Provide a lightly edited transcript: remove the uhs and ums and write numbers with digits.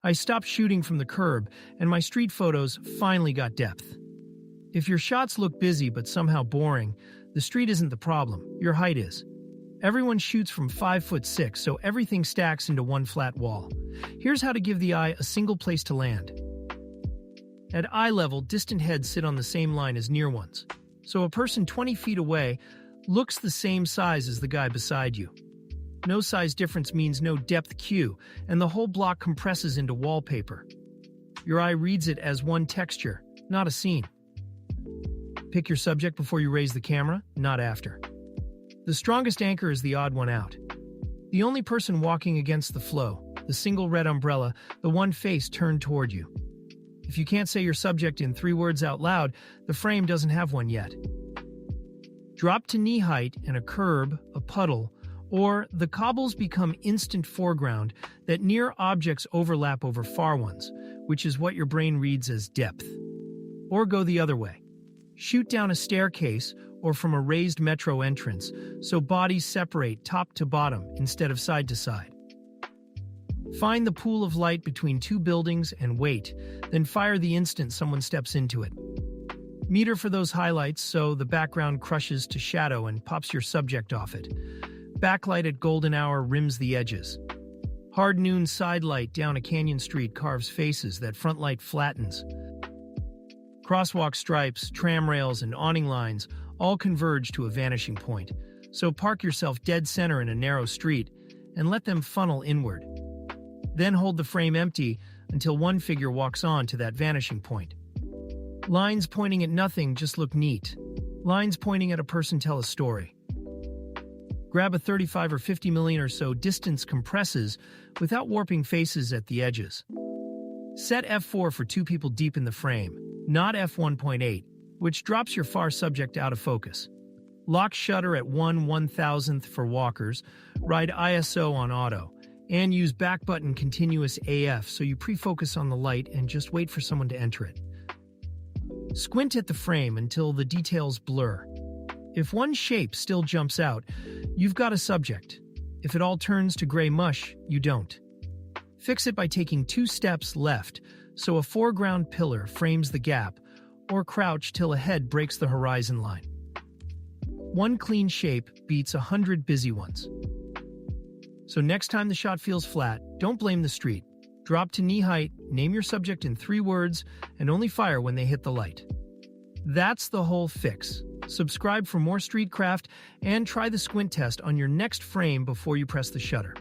I stopped shooting from the curb, and my street photos finally got depth. If your shots look busy but somehow boring, the street isn't the problem, your height is. Everyone shoots from 5'6", so everything stacks into one flat wall. Here's how to give the eye a single place to land. At eye level, distant heads sit on the same line as near ones, so a person 20 feet away looks the same size as the guy beside you. No size difference means no depth cue, and the whole block compresses into wallpaper. Your eye reads it as one texture, not a scene. Pick your subject before you raise the camera, not after. The strongest anchor is the odd one out. The only person walking against the flow, the single red umbrella, the one face turned toward you. If you can't say your subject in 3 words out loud, the frame doesn't have one yet. Drop to knee height and a curb, a puddle, or the cobbles become instant foreground that near objects overlap over far ones, which is what your brain reads as depth. Or go the other way. Shoot down a staircase or from a raised metro entrance so bodies separate top to bottom instead of side to side. Find the pool of light between 2 buildings and wait, then fire the instant someone steps into it. Meter for those highlights so the background crushes to shadow and pops your subject off it. Backlight at golden hour rims the edges. Hard noon side light down a canyon street carves faces that front light flattens. Crosswalk stripes, tram rails, and awning lines all converge to a vanishing point. So park yourself dead center in a narrow street and let them funnel inward. Then hold the frame empty until one figure walks on to that vanishing point. Lines pointing at nothing just look neat. Lines pointing at a person tell a story. Grab a 35 or 50 million or so distance compresses without warping faces at the edges. Set f4 for 2 people deep in the frame, not f1.8, which drops your far subject out of focus. Lock shutter at 1/1000th for walkers, ride ISO on auto, and use back button continuous AF so you pre-focus on the light and just wait for someone to enter it. Squint at the frame until the details blur. If one shape still jumps out, you've got a subject. If it all turns to gray mush, you don't. Fix it by taking 2 steps left so a foreground pillar frames the gap, or crouch till a head breaks the horizon line. One clean shape beats 100 busy ones. So next time the shot feels flat, don't blame the street. Drop to knee height, name your subject in 3 words, and only fire when they hit the light. That's the whole fix. Subscribe for more street craft and try the squint test on your next frame before you press the shutter.